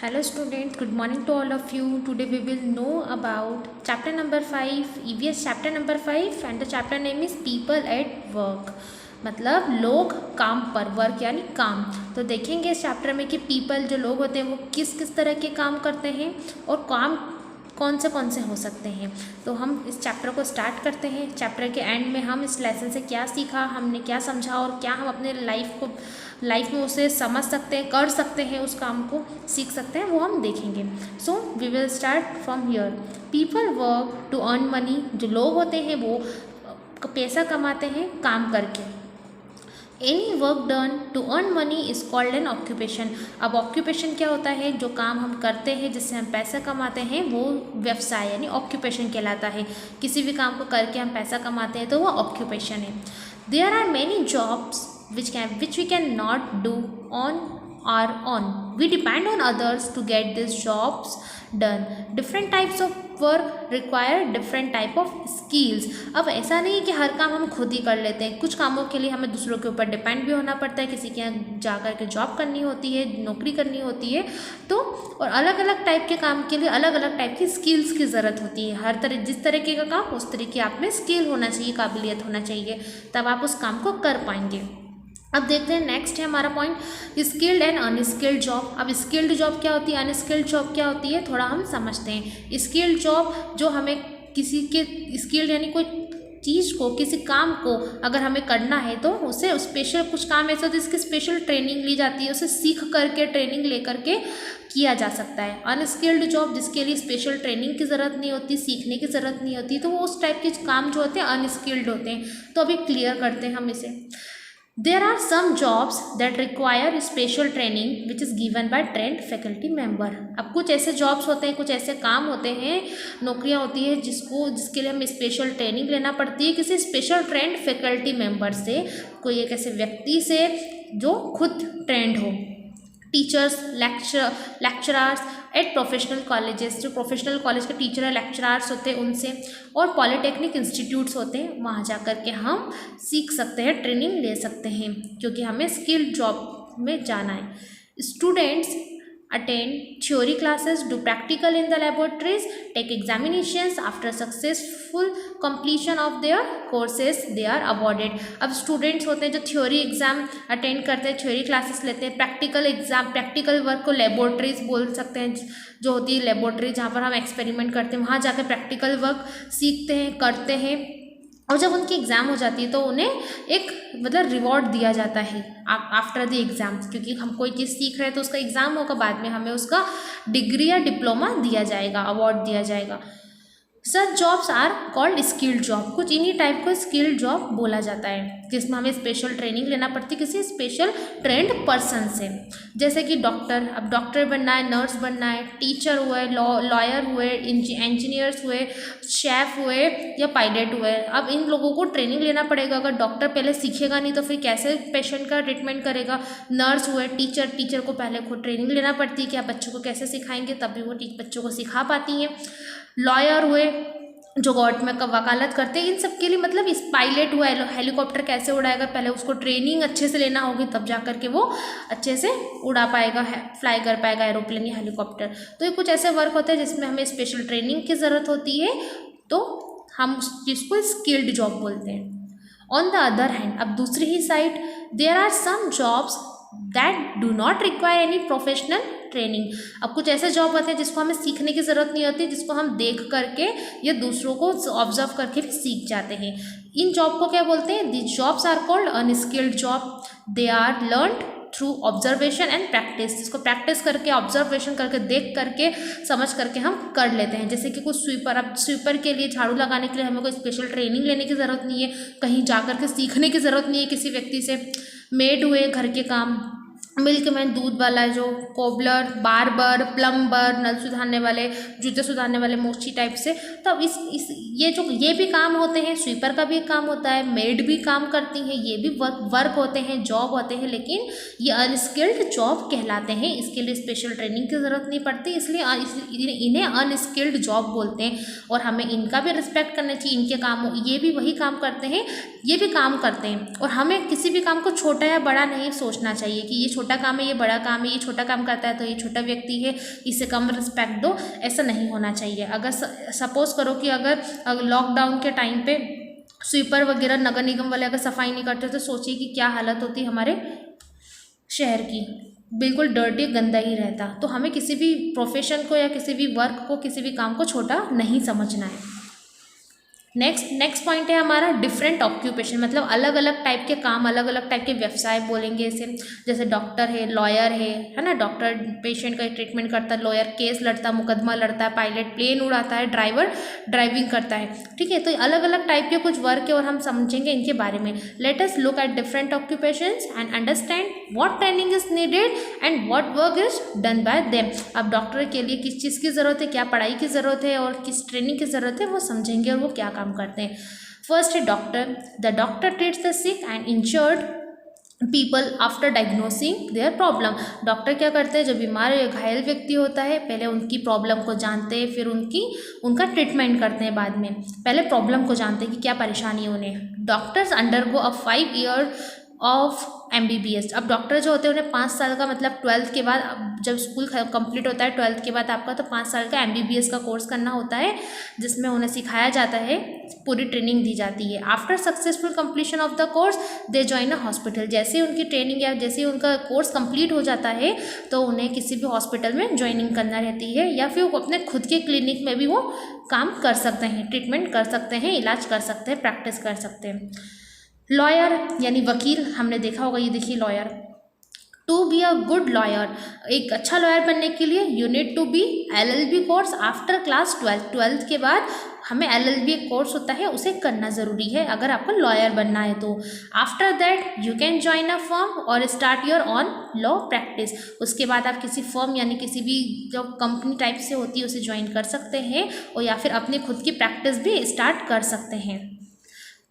Hello students, good morning to all of you. Today we will know about chapter number 5, EVS chapter number 5 and the chapter name is People at Work. मतलब लोग काम पर, work यानी काम। तो देखेंगे इस चैप्टर में कि पीपल जो लोग होते हैं वो किस किस तरह के काम करते हैं और काम कौन से हो सकते हैं। तो हम इस चैप्टर को स्टार्ट करते हैं। चैप्टर के एंड में हम इस लेसन से क्या सीखा, हमने क्या समझा और क्या हम अपने लाइफ में उसे समझ सकते हैं, कर सकते हैं, उस काम को सीख सकते हैं, वो हम देखेंगे। So we will start from here. People work to earn money. जो लोग होते हैं वो पैसा कमाते हैं काम करके। Any work done to earn money is called an occupation. अब ऑक्यूपेशन क्या होता है? जो काम हम करते हैं जिससे हम पैसा कमाते हैं वो व्यवसाय यानी ऑक्यूपेशन कहलाता है। किसी भी काम को करके हम पैसा कमाते हैं तो वो ऑक्यूपेशन है। There are many jobs which we cannot do on our own. We depend on others to get these jobs done. Different types of work require different type of skills. अब ऐसा नहीं है कि हर काम हम खुद ही कर लेते हैं। कुछ कामों के लिए हमें दूसरों के ऊपर डिपेंड भी होना पड़ता है। किसी के यहाँ जा कर के जॉब करनी होती है, नौकरी करनी होती है। तो और अलग अलग टाइप के काम के लिए अलग अलग टाइप की स्किल्स की ज़रूरत होती है। हर तरह जिस तरीके का काम उस तरीके आप में स्किल होना चाहिए, काबिलियत होना चाहिए, तब आप उस काम को कर पाएंगे। अब देखते हैं नेक्स्ट है हमारा point, skilled and unskilled job. अब स्किल्ड जॉब क्या होती है, अनस्किल्ड जॉब क्या होती है, थोड़ा हम समझते हैं। स्किल्ड जॉब जो हमें किसी के स्किल्ड यानी कोई चीज़ को, किसी काम को अगर हमें करना है तो उसे स्पेशल कुछ काम ऐसा होता है जिसकी स्पेशल ट्रेनिंग ली जाती है, उसे सीख करके ट्रेनिंग ले करके किया जा सकता है। अनस्किल्ड जॉब जिसके लिए स्पेशल ट्रेनिंग की ज़रूरत नहीं होती, सीखने की ज़रूरत नहीं होती, तो वो उस टाइप के काम जो होते हैं अनस्किल्ड होते हैं। तो अभी क्लियर करते हैं हम इसे। There are some jobs that require special training which is given by trained faculty member. अब कुछ ऐसे जॉब्स होते हैं, कुछ ऐसे काम होते हैं, नौकरियां होती है जिसके लिए हमें स्पेशल ट्रेनिंग लेना पड़ती है किसी स्पेशल ट्रेंड फैकल्टी मेंबर से, कोई एक ऐसे व्यक्ति से जो खुद ट्रेंड हो। Teachers, lecturers at professional colleges, जो प्रोफेशनल कॉलेज के टीचर लेक्चरर्स होते हैं उनसे, और पॉलिटेक्निक इंस्टीट्यूट्स होते हैं, वहाँ जा कर के हम सीख सकते हैं, ट्रेनिंग ले सकते हैं, क्योंकि हमें स्किल्ड जॉब में जाना है। Students attend theory classes, do practical in the laboratories, take examinations. After successful completion of their courses they are awarded. अब स्टूडेंट्स होते हैं जो थ्योरी एग्जाम अटेंड करते हैं, थ्योरी क्लासेस लेते हैं, प्रैक्टिकल एग्जाम, प्रैक्टिकल वर्क को लेबोरेटरीज बोल सकते हैं, जो होती है लेबोरेटरी जहाँ पर हम एक्सपेरिमेंट करते हैं, वहाँ जाकर प्रैक्टिकल वर्क सीखते हैं, करते हैं। और जब उनकी एग्ज़ाम हो जाती है तो उन्हें एक मतलब रिवॉर्ड दिया जाता है आफ्टर द एग्ज़ाम्स, क्योंकि हम कोई चीज़ सीख रहे हैं तो उसका एग्ज़ाम होगा, बाद में हमें उसका डिग्री या डिप्लोमा दिया जाएगा, अवार्ड दिया जाएगा। Such jobs are called skilled job. कुछ इन्हीं टाइप को स्किल्ड जॉब बोला जाता है जिसमें हमें स्पेशल ट्रेनिंग लेना पड़ती है किसी स्पेशल ट्रेंड पर्सन से। जैसे कि डॉक्टर, अब डॉक्टर बनना है, नर्स बनना है, टीचर हुए, लॉयर हुए, इंजीनियर्स हुए, शेफ हुए या पायलट हुए। अब इन लोगों को ट्रेनिंग लेना पड़ेगा। अगर डॉक्टर पहले सीखेगा नहीं तो फिर कैसे पेशेंट का ट्रीटमेंट करेगा। नर्स हुए, टीचर को पहले खुद ट्रेनिंग लेना पड़ती है कि आप बच्चों को कैसे सिखाएंगे, तभी वो बच्चों को सिखा पाती हैं। लॉयर हुए जो गवर्नमेंट में वकालत करते हैं, इन सब के लिए मतलब इस पायलट हुआ, हेलीकॉप्टर कैसे उड़ाएगा, पहले उसको ट्रेनिंग अच्छे से लेना होगी तब जा कर के वो अच्छे से उड़ा पाएगा, फ्लाई कर पाएगा एरोप्लेन या हेलीकॉप्टर। तो ये कुछ ऐसे वर्क होते हैं जिसमें हमें स्पेशल ट्रेनिंग की ज़रूरत होती है, तो हम उस चीज़ को स्किल्ड जॉब बोलते हैं। ऑन द अदर हैंड, अब दूसरी ही side, there are some jobs that do not require any professional training. अब कुछ ऐसे जॉब होते हैं जिसको हमें सीखने की ज़रूरत नहीं होती, जिसको हम देख करके या दूसरों को ऑब्जर्व करके भी सीख जाते हैं। इन जॉब को क्या बोलते हैं? This jobs are called unskilled job. They are learned through observation and practice. जिसको प्रैक्टिस करके, ऑब्जर्वेशन करके, देख करके, समझ करके हम कर लेते हैं। जैसे कि कुछ स्वीपर, अब स्वीपर के लिए, झाड़ू लगाने के लिए हमें कोई स्पेशल ट्रेनिंग लेने की ज़रूरत नहीं है, कहीं जा कर के सीखने की ज़रूरत नहीं है किसी व्यक्ति से। मेड हुए घर के काम, मिल्कमैन दूध वाला, जो कोबलर, बार्बर, प्लम्बर, नल सुधारने वाले, जूते सुधारने वाले, मोची टाइप से। तब ये भी काम होते हैं, स्वीपर का भी काम होता है, मेड भी काम करती हैं, ये भी वर्क होते हैं, जॉब होते हैं, लेकिन ये अनस्किल्ड जॉब कहलाते हैं। इसके लिए स्पेशल ट्रेनिंग की ज़रूरत नहीं पड़ती, इसलिए इन्हें अनस्किल्ड जॉब बोलते हैं। और हमें इनका भी रिस्पेक्ट करना चाहिए, इनके काम, ये भी वही काम करते हैं, ये भी काम करते हैं। और हमें किसी भी काम को छोटा या बड़ा नहीं सोचना चाहिए कि ये छोटा काम है, ये बड़ा काम है, ये छोटा काम करता है तो ये छोटा व्यक्ति है, इसे कम रिस्पेक्ट दो, ऐसा नहीं होना चाहिए। अगर सपोज करो कि अगर लॉकडाउन के टाइम पे स्वीपर वगैरह नगर निगम वाले अगर सफाई नहीं करते तो सोचिए कि क्या हालत होती हमारे शहर की, बिल्कुल डर्टी गंदा ही रहता। तो हमें किसी भी प्रोफेशन को या किसी भी वर्क को, किसी भी काम को छोटा नहीं समझना है। नेक्स्ट पॉइंट है हमारा डिफरेंट ऑक्यूपेशन, मतलब अलग अलग टाइप के काम, अलग अलग टाइप के व्यवसाय बोलेंगे इसे। जैसे डॉक्टर है, लॉयर है ना, डॉक्टर पेशेंट का ट्रीटमेंट करता है, लॉयर केस लड़ता है, मुकदमा लड़ता है, पायलट प्लेन उड़ाता है, ड्राइवर ड्राइविंग करता है। ठीक है, तो अलग अलग टाइप के कुछ वर्क है और हम समझेंगे इनके बारे में। Let us look at different occupations and understand what training is needed and what work is done by them. अब डॉक्टर के लिए किस चीज़ की ज़रूरत है, क्या पढ़ाई की ज़रूरत है और किस ट्रेनिंग की ज़रूरत है, वो समझेंगे और वो क्या काम करते हैं। फर्स्ट है doctor. The doctor treats the sick and injured people after diagnosing their problem. Doctor क्या करते हैं, जो बीमार या घायल व्यक्ति होता है पहले उनकी प्रॉब्लम को जानते हैं, फिर उनका ट्रीटमेंट करते हैं। बाद में पहले प्रॉब्लम को जानते हैं कि क्या परेशानी है उन्हें। Doctors undergo a 5 year of MBBS। अब डॉक्टर जो होते हैं उन्हें 5 साल का, मतलब 12th के बाद, जब स्कूल कंप्लीट होता है 12th के बाद आपका, तो 5 साल का MBBS का कोर्स करना होता है, जिसमें उन्हें सिखाया जाता है, पूरी ट्रेनिंग दी जाती है। After successful completion of the course they join a hospital. जैसे ही उनकी ट्रेनिंग या जैसे ही उनका कोर्स कंप्लीट हो जाता है तो उन्हें किसी भी हॉस्पिटल में ज्वाइनिंग करना रहती है, या फिर वो अपने खुद के क्लिनिक में भी वो काम कर सकते हैं, ट्रीटमेंट कर सकते हैं, इलाज कर सकते हैं, प्रैक्टिस कर सकते हैं। लॉयर यानी वकील, हमने देखा होगा, ये देखिए lawyer. To be a good lawyer, एक अच्छा लॉयर बनने के लिए you need to be LLB course after class 12th के बाद हमें LLB एक कोर्स होता है, उसे करना ज़रूरी है अगर आपको लॉयर बनना है तो। After that you can join a firm और start your own law practice. उसके बाद आप किसी फर्म यानी किसी भी जो कंपनी टाइप से होती है उसे ज्वाइन कर सकते हैं, और या फिर अपनी खुद की प्रैक्टिस भी स्टार्ट कर सकते हैं।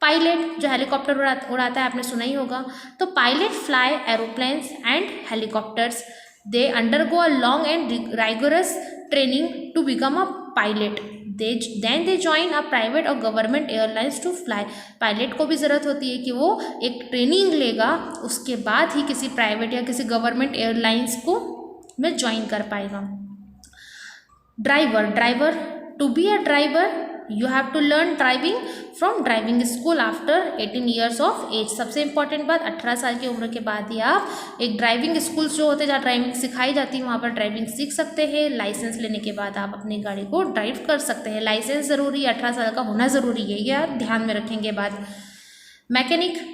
पायलट जो हेलीकॉप्टर उड़ाता है, आपने सुना ही होगा। तो pilot fly aeroplanes and helicopters. They undergo a long and rigorous training to become a pilot. Then they join a private और government airlines to fly. Pilot को भी ज़रूरत होती है कि वो एक ट्रेनिंग लेगा, उसके बाद ही किसी प्राइवेट या किसी गवर्नमेंट एयरलाइंस को में ज्वाइन कर पाएगा। Driver, to be a driver you have to learn driving from driving school after 18 years of age. सबसे इंपॉर्टेंट बात, 18 साल की उम्र के बाद ही आप एक ड्राइविंग स्कूल जो होते हैं जहाँ ड्राइविंग सिखाई जाती है वहाँ पर ड्राइविंग सीख सकते हैं। लाइसेंस लेने के बाद आप अपनी गाड़ी को ड्राइव कर सकते हैं। लाइसेंस ज़रूरी है, 18 साल का होना ज़रूरी है, ये आप ध्यान में रखेंगे बाद। मैकेनिक,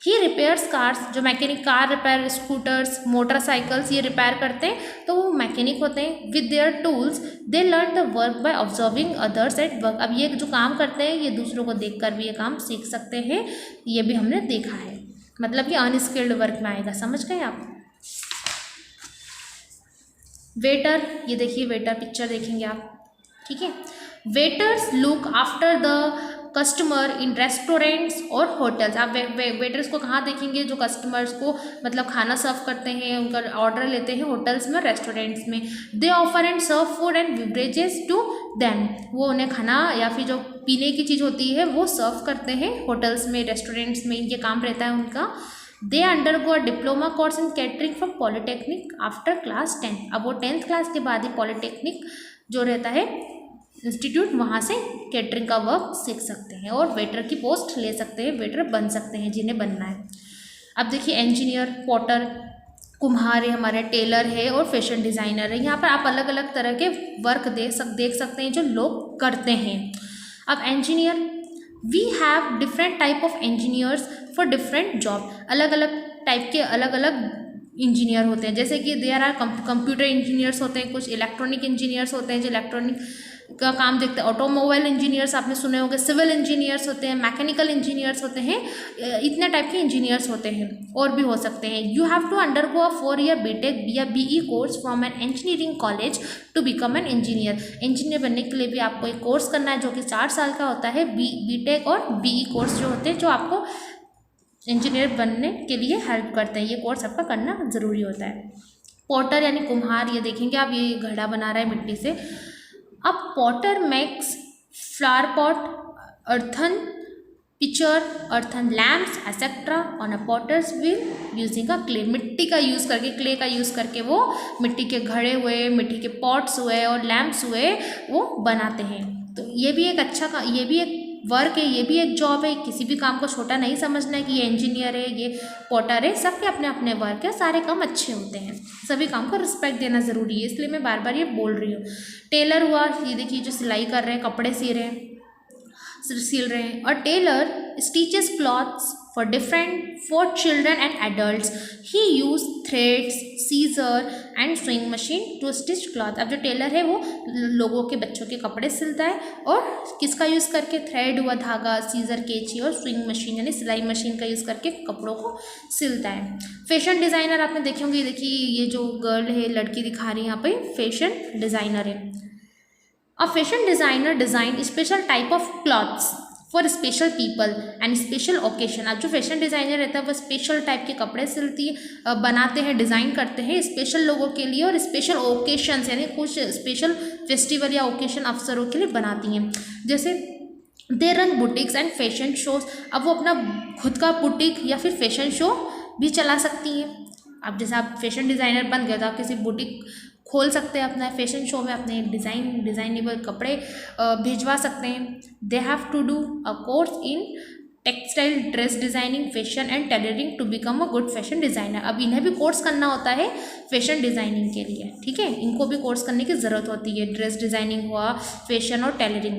ही रिपेयर्स कार्स, जो mechanic car repair, scooters, motorcycles ये रिपेयर करते हैं तो वो मैकेनिक होते हैं। With their tools they learn the work by observing others at work. अब ये जो काम करते हैं ये दूसरों को देखकर भी ये काम सीख सकते हैं, ये भी हमने देखा है, मतलब ये अनस्किल्ड वर्क में आएगा, समझ गए आप। वेटर, ये देखिए वेटर पिक्चर देखेंगे आप, ठीक है। Waiters look after the customer in restaurants और होटल्स। आप वेटर्स को कहाँ देखेंगे, जो कस्टमर्स को मतलब खाना सर्व करते हैं, उनका ऑर्डर लेते हैं होटल्स में, रेस्टोरेंट्स में। They offer and serve food and beverages to them. वो उन्हें खाना या फिर जो पीने की चीज़ होती है वो सर्व करते हैं होटल्स में, रेस्टोरेंट्स में, इनके काम रहता है उनका। दे undergo a diploma course in catering from polytechnic after class 10। अब वो 10th क्लास के बाद ही पॉलिटेक्निक जो रहता है इंस्टीट्यूट, वहाँ से कैटरिंग का वर्क सीख सकते हैं और वेटर की पोस्ट ले सकते हैं, वेटर बन सकते हैं जिन्हें बनना है। अब देखिए इंजीनियर, पॉटर, कुम्हार है हमारे, टेलर है और फैशन डिज़ाइनर है। यहाँ पर आप अलग अलग तरह के वर्क देख सकते हैं जो लोग करते हैं। अब engineer, we have different type of engineers for different job. अलग अलग टाइप के अलग अलग इंजीनियर होते हैं, जैसे कि देयर आर कंप्यूटर इंजीनियर्स होते हैं, कुछ इलेक्ट्रॉनिक इंजीनियर्स होते हैं जो इलेक्ट्रॉनिक का काम देखते हैं, ऑटोमोबाइल इंजीनियर्स आपने सुने होंगे, सिविल इंजीनियर्स होते हैं, मैकेनिकल इंजीनियर्स होते हैं, इतने टाइप के इंजीनियर्स होते हैं और भी हो सकते हैं। You have to undergo a 4 year BTech या BE course from an engineering college to become an engineer. Engineer बनने के लिए भी आपको एक कोर्स करना है जो कि 4 साल का होता है। BTech और BE कोर्स जो होते हैं जो आपको इंजीनियर बनने के लिए हेल्प करते हैं, ये कोर्स आपका करना ज़रूरी होता है। पॉटर यानी कुम्हार, ये देखेंगे आप, ये घड़ा बना रहा है मिट्टी से। अब potter makes flower pot, earthen pitcher, earthen lamps etcetera on a potter's wheel using a clay, मिट्टी का यूज़ करके, क्ले का यूज़ करके वो मिट्टी के घड़े हुए, मिट्टी के पॉट्स हुए और लैम्प्स हुए वो बनाते हैं। तो ये भी एक अच्छा ये भी एक वर्क है, ये भी एक जॉब है। किसी भी काम को छोटा नहीं समझना है कि ये इंजीनियर है, ये पॉटर है, सबके अपने अपने वर्क है, सारे काम अच्छे होते हैं, सभी काम को रिस्पेक्ट देना ज़रूरी है, इसलिए मैं बार बार ये बोल रही हूँ। टेलर हुआ, ये देखिए जो सिलाई कर रहे हैं, कपड़े सिल रहे हैं। और tailor stitches clothes for children and adults, he use threads, scissor and sewing machine to stitch cloth. अब जो टेलर है वो लोगों के, बच्चों के कपड़े सिलता है, और किसका यूज़ करके, थ्रेड हुआ, धागा, सीजर, कैंची और स्विंग मशीन यानी सिलाई मशीन का यूज़ करके कपड़ों को सिलता है। फैशन डिज़ाइनर आपने देखे होंगे, देखिए ये जो गर्ल है, लड़की दिखा रही है यहाँ पे, फैशन डिज़ाइनर है। A fashion designer design special type of clothes for special people and special occasion। अब जो फैशन डिज़ाइनर रहता है वो स्पेशल टाइप के कपड़े बनाते हैं, डिज़ाइन करते हैं स्पेशल लोगों के लिए और स्पेशल ओकेशंस यानी कुछ स्पेशल फेस्टिवल या ओकेशन अवसरों के लिए बनाती हैं। जैसे they run boutiques and fashion shows, अब वो अपना खुद का बुटीक या फिर फैशन शो भी चला सकती हैं। अब जैसे आप फैशन डिज़ाइनर बन गए तो आप किसी बुटीक खोल सकते हैं, अपना फैशन शो में अपने डिज़ाइनेबल कपड़े भिजवा सकते हैं। They have to do a course in textile, dress designing, fashion and tailoring to become a good fashion designer. अब इन्हें भी कोर्स करना होता है फैशन डिज़ाइनिंग के लिए, ठीक है, इनको भी कोर्स करने की ज़रूरत होती है। ड्रेस डिज़ाइनिंग हुआ, फैशन और टेलरिंग,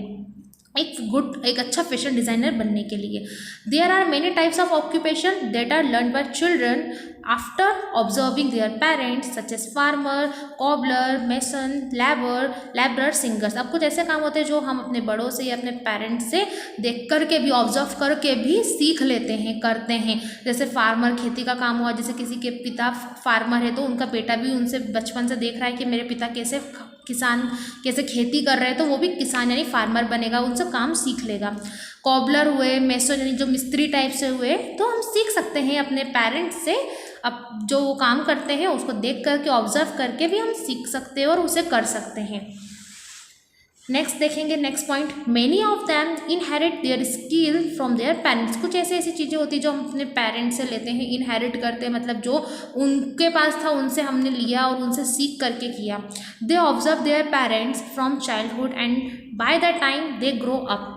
एक अच्छा फैशन डिज़ाइनर बनने के लिए। There are many types of occupation that are learn by children after observing their parents such as farmer, cobbler, mason, labourer, singers. अब कुछ ऐसे काम होते हैं जो हम अपने बड़ों से या अपने पेरेंट्स से देख करके भी, ऑब्जर्व करके भी सीख लेते हैं, करते हैं। जैसे फार्मर, खेती का काम हुआ, जैसे किसी के पिता फार्मर है तो उनका बेटा भी उनसे बचपन से देख रहा है कि मेरे पिता कैसे खेती कर रहे हैं, तो वो भी किसान यानी फार्मर बनेगा, उनसे काम सीख लेगा। कॉबलर हुए, मेसन यानी जो मिस्त्री टाइप से हुए, तो हम सीख सकते हैं अपने पेरेंट्स से। अब जो वो काम करते हैं उसको देख करके, ऑब्जर्व करके भी हम सीख सकते हैं और उसे कर सकते हैं। नेक्स्ट देखेंगे, next point, many of them inherit their skill from their parents. कुछ ऐसी चीज़ें होती हैं जो हम अपने पेरेंट्स से लेते हैं, इनहेरिट करते हैं, मतलब जो उनके पास था उनसे हमने लिया और उनसे सीख करके किया। They observe their parents from childhood and by the time they grow up.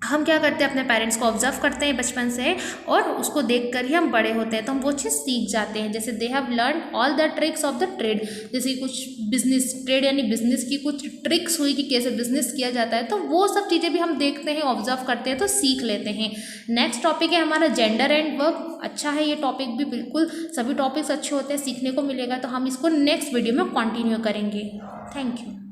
हम क्या करते हैं, अपने पेरेंट्स को ऑब्जर्व करते हैं बचपन से और उसको देख कर ही हम बड़े होते हैं, तो हम वो चीज़ सीख जाते हैं। जैसे they have learn all the tricks of the trade, जैसे कुछ बिजनेस, ट्रेड यानी बिजनेस की कुछ ट्रिक्स हुई कि कैसे बिजनेस किया जाता है, तो वो सब चीज़ें भी हम देखते हैं, ऑब्जर्व करते हैं, तो सीख लेते हैं। नेक्स्ट टॉपिक है हमारा जेंडर एंड वर्क। अच्छा है ये टॉपिक भी, बिल्कुल सभी टॉपिक्स अच्छे होते हैं, सीखने को मिलेगा, तो हम इसको नेक्स्ट वीडियो में कंटिन्यू करेंगे। Thank you.